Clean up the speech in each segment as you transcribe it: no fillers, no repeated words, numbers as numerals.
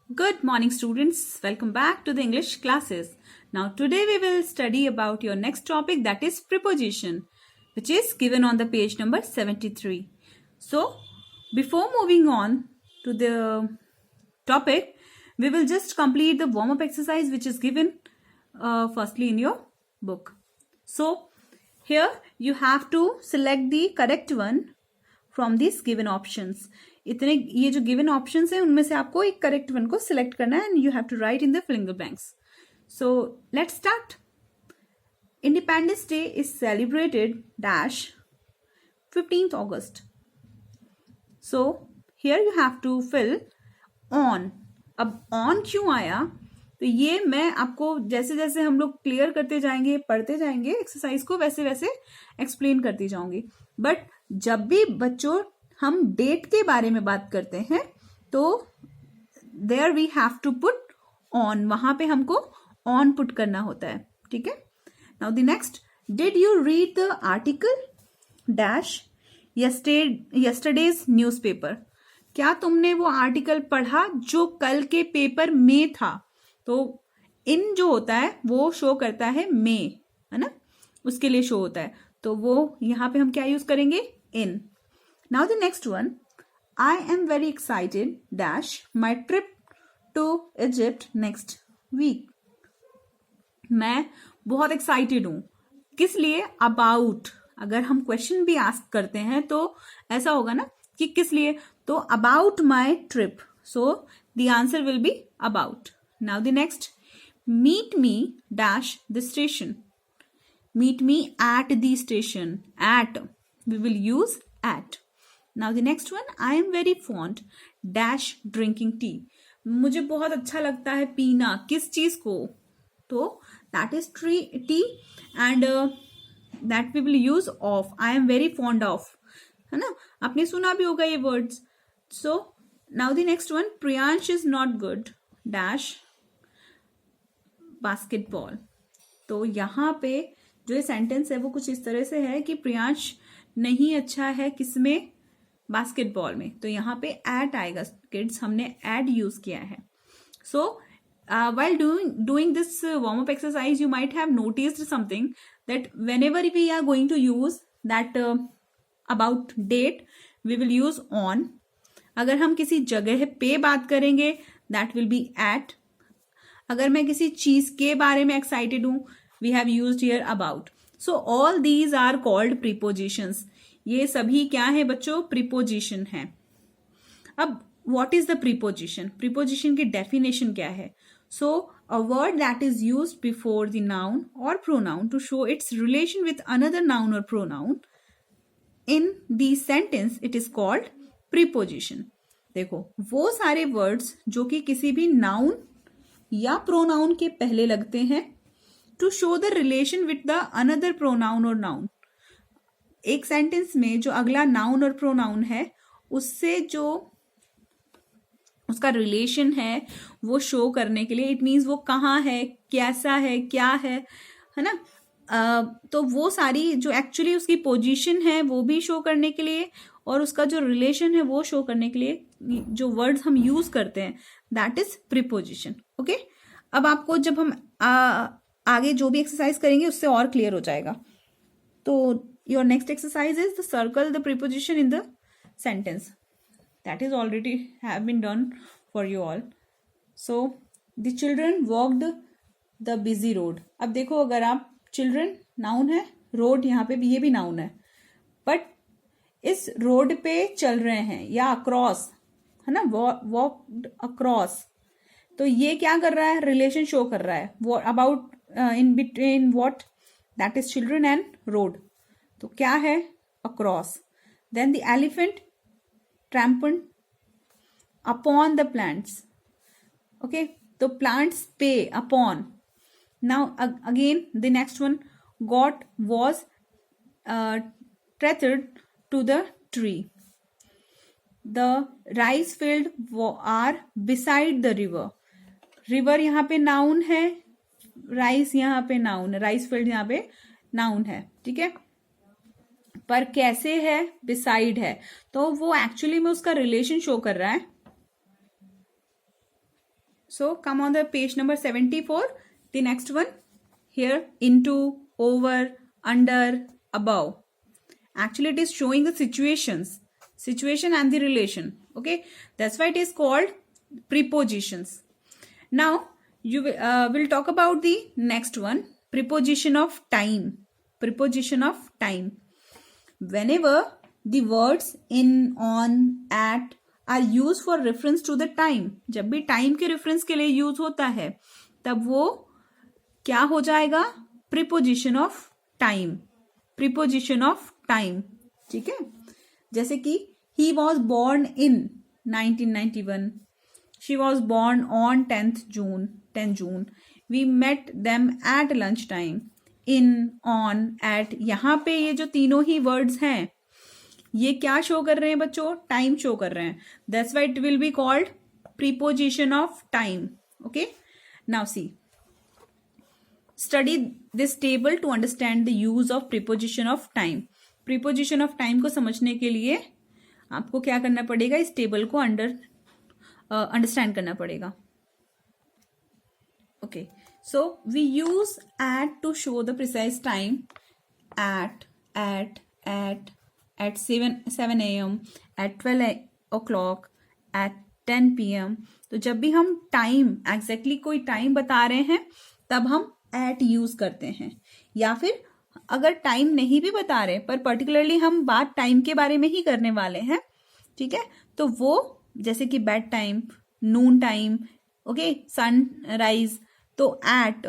Good morning, students. Welcome back to the English classes. Now, today we will study about your next topic, that is preposition, which is given on the page number 73. So, before moving on to the topic, we will just complete the warm-up exercise which is given firstly in your book. So, here you have to select the correct one from these given options. इतने ये जो given options है उनमें से आपको एक correct one को select करना है and you have to write in the fill in the blanks. So let's start. Independence day is celebrated dash 15th August. So here you have to fill on. अब on क्यों आया, तो ये मैं आपको जैसे जैसे हम लोग क्लियर करते जाएंगे, पढ़ते जाएंगे एक्सरसाइज को, वैसे वैसे एक्सप्लेन करती जाऊंगी. बट जब भी बच्चों हम डेट के बारे में बात करते हैं तो there we have to put on, वहां पे हमको ऑन पुट करना होता है. ठीक है. Now the next, did you read the article dash yesterday's newspaper. क्या तुमने वो आर्टिकल पढ़ा जो कल के पेपर में था. तो इन जो होता है वो शो करता है में, है ना, उसके लिए शो होता है. तो वो यहां पे हम क्या यूज करेंगे, इन. Now the next one, I am very excited dash my trip to Egypt next week. मैं बहुत एक्साइटेड हूं. किस लिए, अबाउट. अगर हम क्वेश्चन भी आस्क करते हैं तो ऐसा होगा ना कि किस लिए, तो about my trip. So the answer will be about. Now the next, meet me dash the station. Meet me at the station. At we will use at. Now the next one, I am very fond dash drinking tea. मुझे बहुत अच्छा लगता है पीना. किस चीज को, तो that is tea and that we will use of. I am very fond of, है ना, आपने सुना भी होगा ये words. So now the next one, Priyansh is not good dash basketball. तो यहाँ पे जो ये सेंटेंस है वो कुछ इस तरह से है कि प्रियांश नहीं अच्छा है किसमें, बास्केटबॉल में. तो यहाँ पे एट आएगा किड्स, हमने एड यूज किया है. सो while doing this warm-up exercise, you might have noticed something that whenever we are going to use that about date, we will use on. अगर हम किसी जगह पे बात करेंगे that will be at. अगर मैं किसी चीज के बारे में excited हूं, we have used here about. So all these are called prepositions. ये सभी क्या है बच्चों, प्रीपोजिशन है. अब what is the preposition. Preposition की डेफिनेशन क्या है. So a word that is used before the noun और pronoun to show its relation with another noun और pronoun in the sentence, it is called preposition. देखो, वो सारे words जो कि किसी भी नाउन या प्रोनाउन के पहले लगते हैं to show the relation with the another pronoun और नाउन. एक सेंटेंस में जो अगला नाउन और प्रोनाउन है उससे जो उसका रिलेशन है वो शो करने के लिए, इट मीन्स वो कहाँ है, कैसा है, क्या है ना. तो वो सारी जो एक्चुअली उसकी पोजीशन है वो भी शो करने के लिए और उसका जो रिलेशन है वो शो करने के लिए जो वर्ड्स हम यूज करते हैं दैट इज प्रीपोजिशन. ओके. अब आपको जब हम आगे जो भी एक्सरसाइज करेंगे उससे और क्लियर हो जाएगा. तो your next exercise is to circle the preposition in the sentence. That is already have been done for you all. So the children walked the busy road. अब देखो, अगर आप children noun है, road यहाँ पे भी, ये भी noun है, but इस रोड पे चल रहे हैं या across, है ना, walked across. तो ये क्या कर रहा है, रिलेशन शो कर रहा है. about in between what, that is children and road. तो क्या है, across. Then the elephant trampled upon the plants. Okay, तो प्लांट्स पे, upon. Now again the next one, goat was tethered to the tree. The rice field are beside the river. River यहाँ पे noun है, rice यहाँ पे noun है, rice field यहाँ पे नाउन है. ठीक है, पर कैसे है, बिसाइड है. तो वो एक्चुअली में उसका रिलेशन शो कर रहा है So come on the page number 74. The next one here, into, over, under, above. Actually it is showing the situation and the relation. Okay, that's why it is called prepositions. Now you will talk about the next one, preposition of time. Preposition of time. Whenever the words in, on, at are used for reference to the time, जब भी time के reference के लिए use होता है तब वो क्या हो जाएगा, preposition of time. Preposition of time. ठीक है, जैसे कि he was born in 1991, she was born on 10 June, we met them at lunch time. in, on, at, यहाँ पे ये जो तीनों ही वर्ड्स हैं ये क्या शो कर रहे हैं बच्चों, टाइम शो कर रहे हैं. That's why it will be called preposition of time. Okay, now see, study this table to understand the use of preposition of time. Preposition of time को समझने के लिए आपको क्या करना पड़ेगा, इस टेबल को अंडरस्टैंड करना पड़ेगा. Okay, so we use at to show the precise time. at 7 a.m, at 12 o'clock, at 10 p.m. तो जब भी हम टाइम एग्जैक्टली कोई टाइम बता रहे हैं तब हम at यूज करते हैं. या फिर अगर टाइम नहीं भी बता रहे पर पर्टिकुलरली हम बात टाइम के बारे में ही करने वाले हैं, ठीक है, तो वो जैसे कि बेड टाइम, नून टाइम, ओके, सनराइज, तो at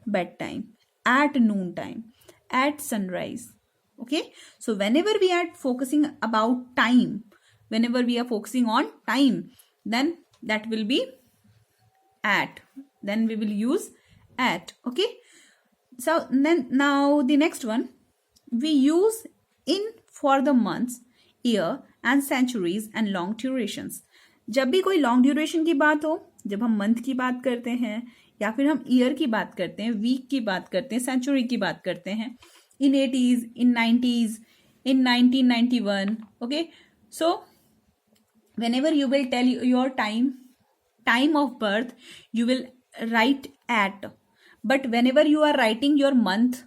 bedtime, at noon time, at sunrise. Okay, so whenever we are focusing about time, whenever we are focusing on time, then that will be at, then we will use at. Okay, so then now the next one, we use in for the months, year and centuries and long durations. जब भी कोई long duration की बात हो, जब हम month की बात करते हैं या फिर हम ईयर की बात करते हैं, वीक की बात करते हैं, सेंचुरी की बात करते हैं, इन 80s, in 90s, in 1991. Okay, so whenever you will tell your time of birth, you will write at, but whenever you are writing your month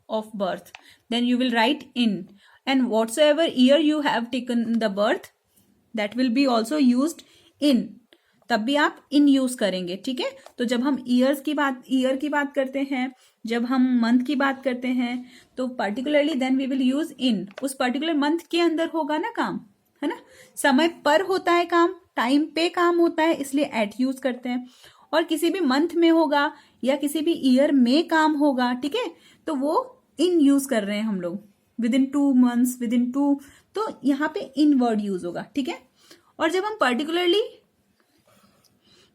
of birth, then you will write in, and whatsoever year you have taken the birth, that will be also used in, तब भी आप in use करेंगे. ठीक है, तो जब हम year की बात करते हैं, जब हम मंथ की बात करते हैं, तो particularly then we will use in. उस पर्टिकुलर मंथ के अंदर होगा ना काम, है ना, समय पर होता है काम, टाइम पे काम होता है, इसलिए एट यूज करते हैं. और किसी भी मंथ में होगा या किसी भी ईयर में काम होगा, ठीक है, तो वो इन यूज कर रहे हैं हम लोग, with in 2 months, with in 2, तो यहाँ पे इन वर्ड यूज होगा. ठीक है, और जब हम पर्टिकुलरली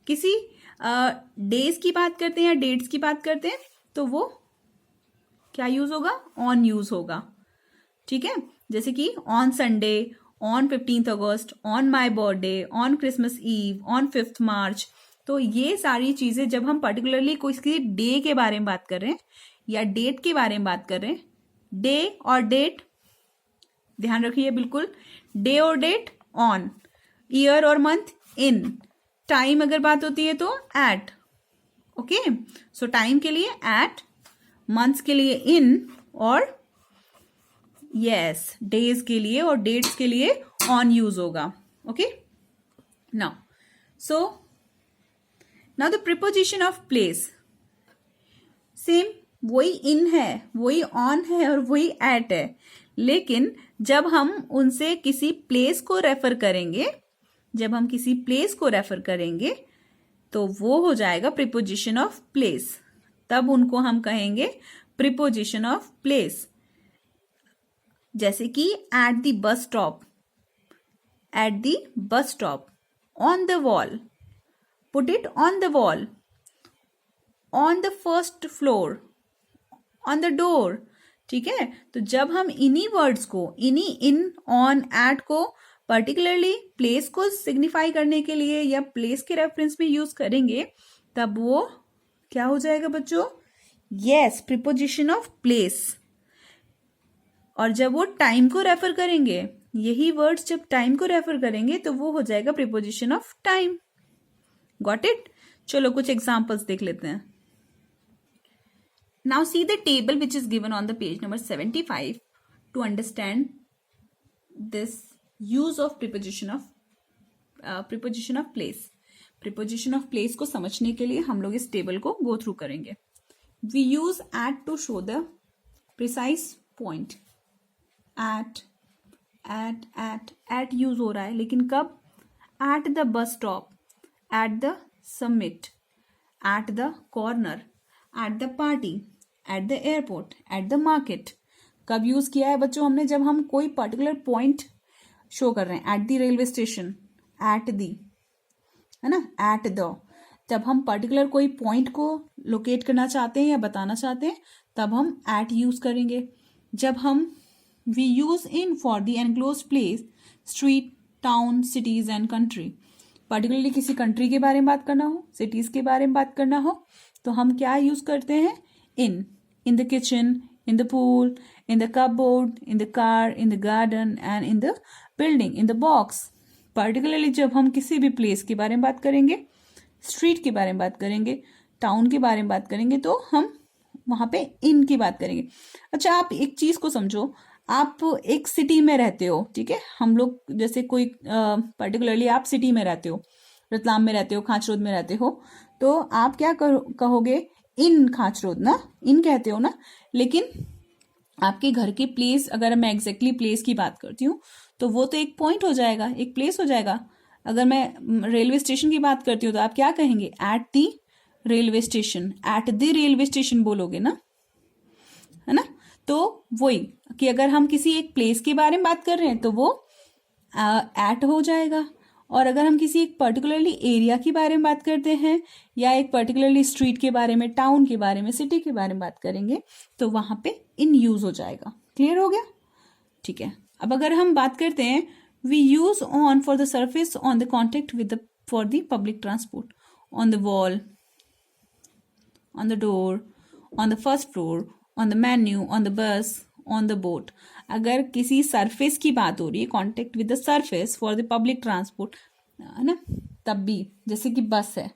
किसी डेज की बात करते हैं या डेट्स की बात करते हैं तो वो क्या यूज होगा, ऑन यूज होगा. ठीक है, जैसे कि on Sunday, on 15th August, on my birthday, on Christmas eve, on 5th March. तो ये सारी चीजें जब हम पर्टिकुलरली किसी डे के बारे में बात कर रहे हैं या डेट के बारे में बात कर रहे हैं, डे और डेट ध्यान रखिए बिल्कुल, डे और डेट ऑन, ईयर और मंथ इन, टाइम अगर बात होती है तो एट. ओके, सो टाइम के लिए एट, मंथ्स के लिए इन, और यस डेज के लिए और डेट्स के लिए ऑन यूज होगा. Okay, now the preposition of place, same वही इन है, वही ऑन है और वही एट है, लेकिन जब हम उनसे किसी प्लेस को रेफर करेंगे, जब हम किसी प्लेस को रेफर करेंगे तो वो हो जाएगा प्रीपोजिशन ऑफ प्लेस. तब उनको हम कहेंगे प्रीपोजिशन ऑफ प्लेस. जैसे कि at the bus stop, at the bus stop, on the wall, put it on the wall, on the first floor, on the door. ठीक है, तो जब हम इन्हीं वर्ड्स को, इन्हीं इन, ऑन, एट को पर्टिकुलरली प्लेस को सिग्निफाई करने के लिए या प्लेस के रेफरेंस में यूज करेंगे तब वो क्या हो जाएगा बच्चों, यस प्रीपोजिशन ऑफ प्लेस. और जब वो टाइम को रेफर करेंगे, यही वर्ड्स जब टाइम को रेफर करेंगे तो वो हो जाएगा preposition of time. Got it? चलो कुछ एग्जाम्पल्स देख लेते हैं. Now see the table which is given on the page number 75 to understand this use of preposition of place. Preposition of place को समझने के लिए हम लोग इस टेबल को go through करेंगे. We use at to show the precise point. At use हो रहा है, लेकिन कब? At the bus stop, at the summit, at the corner, at the party, at the airport, at the market. कब use किया है बच्चों हमने? जब हम कोई पर्टिकुलर पॉइंट शो कर रहे हैं. At the railway station, at the, है ना, एट द. जब हम पर्टिकुलर कोई पॉइंट को लोकेट करना चाहते हैं या बताना चाहते हैं तब हम एट यूज करेंगे. जब हम we use in for the enclosed place, street, town, cities and country. Particularly किसी कंट्री के बारे में बात करना हो, सिटीज के बारे में बात करना हो, तो हम क्या यूज करते हैं? In the kitchen, in the pool, in the cupboard, in the car, in the garden and in the building, in the box. Particularly जब हम किसी भी प्लेस के बारे में बात करेंगे, स्ट्रीट के बारे में बात करेंगे, टाउन के बारे में बात करेंगे, तो हम वहां पे इन की बात करेंगे. अच्छा, आप एक चीज को समझो. आप एक सिटी में रहते हो, ठीक है. हम लोग जैसे कोई पर्टिकुलरली आप सिटी में रहते हो, रतलाम में रहते हो, खाचरोद में रहते हो, तो आप क्या कहोगे? इन खाचरोद ना, इन कहते हो ना. लेकिन आपके घर की प्लेस, अगर मैं एग्जैक्टली प्लेस की बात करती हूँ तो वो तो एक पॉइंट हो जाएगा, एक प्लेस हो जाएगा. अगर मैं रेलवे स्टेशन की बात करती हूँ तो आप क्या कहेंगे? At the railway station, at the railway station बोलोगे ना, है ना. तो वही कि अगर हम किसी एक प्लेस के बारे में बात कर रहे हैं तो वो एट हो जाएगा. और अगर हम किसी एक पर्टिकुलरली एरिया के बारे में बात करते हैं या एक पर्टिकुलरली स्ट्रीट के बारे में, टाउन के बारे में, सिटी के बारे में बात करेंगे तो वहां पे इन यूज हो जाएगा. क्लियर हो गया? ठीक है. अब अगर हम बात करते हैं, we use on for the surface on the contact with for the public transport, on the wall, on the door, on the first floor, on the menu, on the bus, on the boat. अगर किसी surface की बात हो रही है, contact with the surface for the public transport, है ना, तब भी, जैसे कि बस है,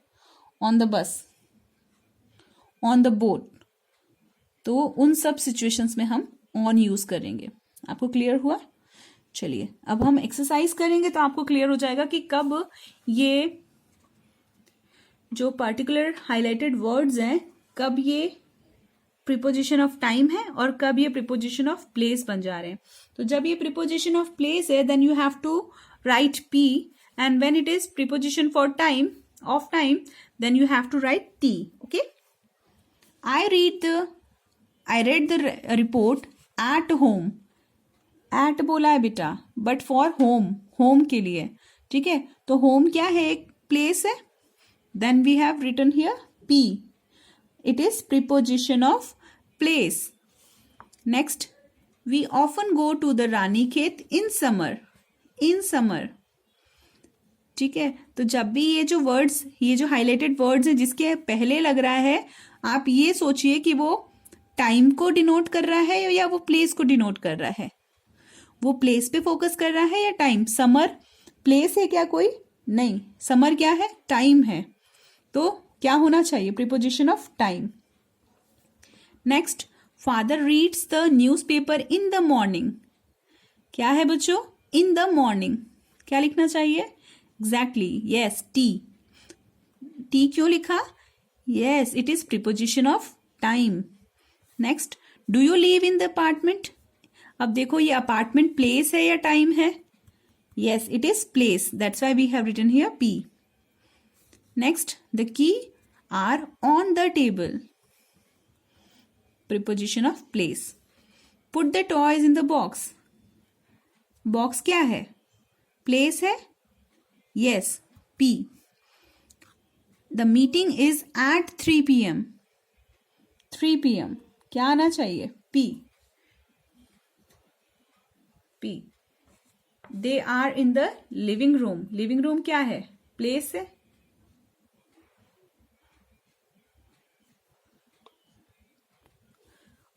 on the bus, on the boat, तो उन सब सिचुएशंस में हम ऑन यूज करेंगे. आपको क्लियर हुआ? चलिए अब हम एक्सरसाइज करेंगे तो आपको क्लियर हो जाएगा कि कब ये जो पर्टिकुलर हाईलाइटेड वर्ड्स हैं, कब ये प्रीपोजिशन ऑफ टाइम है और कब ये प्रीपोजिशन ऑफ प्लेस बन जा रहे हैं. तो जब ये प्रीपोजिशन ऑफ प्लेस है, then you have to write P, and when it is preposition for time, of time, then you have to write T. Okay. I read the report at home. At बोला है बेटा, but for home, home के लिए, ठीक है. तो home क्या है? एक प्लेस है. Then we have written here P. It is preposition of place. Next, we often go to the Ranikhet in summer. In summer. ठीक है. तो जब भी ये जो वर्ड्स, ये जो हाईलाइटेड वर्ड्स है जिसके पहले लग रहा है, आप ये सोचिए कि वो टाइम को डिनोट कर रहा है या वो प्लेस को डिनोट कर रहा है. वो प्लेस पे फोकस कर रहा है या टाइम? समर प्लेस है क्या कोई? नहीं. समर क्या है? टाइम है. तो क्या होना चाहिए? Preposition of time. Next, father reads the newspaper in the morning. क्या है बच्चों? In the morning. क्या लिखना चाहिए? Exactly, yes, T. टी क्यों लिखा? Yes, it is preposition of time. Next, do you live in the apartment. अब देखो, ये अपार्टमेंट प्लेस है या टाइम है? Yes, it is place. That's why we have written here P. Next, the key are on the table. Preposition of place. Put the toys in the box. Box क्या है? Place है? Yes, P. The meeting is at 3 p.m. 3 p.m. क्या आना चाहिए? P. P. They are in the living room. Living room क्या है? Place है?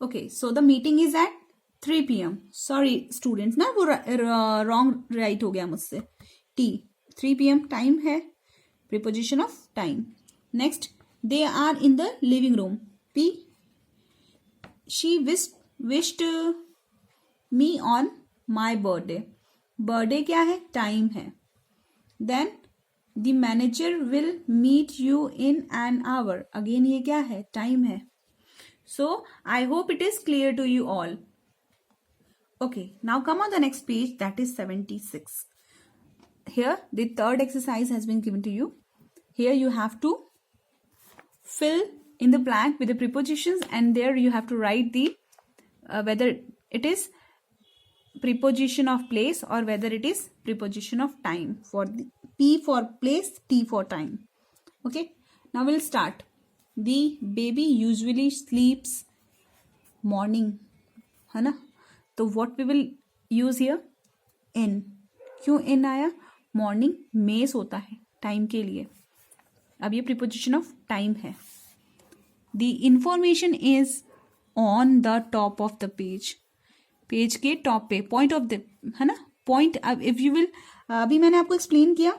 Okay, so the meeting is at 3 p.m. Sorry students, ना वो wrong राइट हो गया मुझसे. T. 3 p.m. टाइम है, preposition of time. Next, they are in the living room. P. She wished me on my birthday. Birthday क्या है? Time है. Then the manager will meet you in an hour. Again ये क्या है? Time है. So I hope it is clear to you all. Okay, now come on the next page, that is 76. Here the third exercise has been given to you. Here you have to fill in the blank with the prepositions, and there you have to write the whether it is preposition of place or whether it is preposition of time. For the P for place, T for time. Okay, now we'll start. The baby usually sleeps morning, है ना? तो what we will use here? In. क्यों in आया? Morning में सोता है time के लिए. अब ये preposition of time है. The information is on the top of the page. Page के टॉप पे, पॉइंट ऑफ द, है ना? पॉइंट. अब इफ यू विल, अभी मैंने आपको एक्सप्लेन किया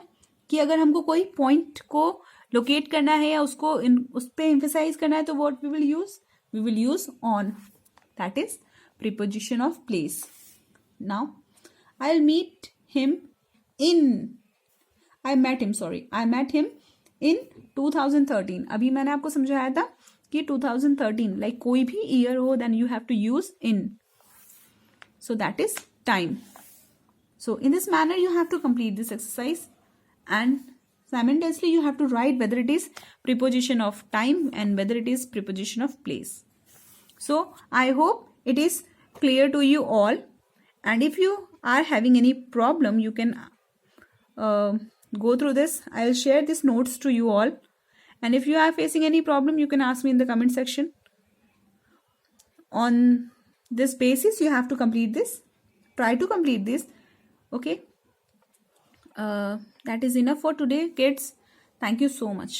कि अगर हमको कोई पॉइंट को लोकेट करना है या उसको उस पर एम्फेसाइज करना है तो what we will use on. That is preposition of place. Now I will meet him I met him in 2013. अभी मैंने आपको समझाया था कि 2013 लाइक कोई भी ईयर हो then you have to use in. So that is time. So in this manner you have to complete this exercise, and simultaneously you have to write whether it is preposition of time and whether it is preposition of place. So I hope it is clear to you all, and if you are having any problem you can go through this. I will share these notes to you all, and if you are facing any problem you can ask me in the comment section. On this basis you have to complete this. Try to complete this. Okay, that is enough for today, kids. Thank you so much.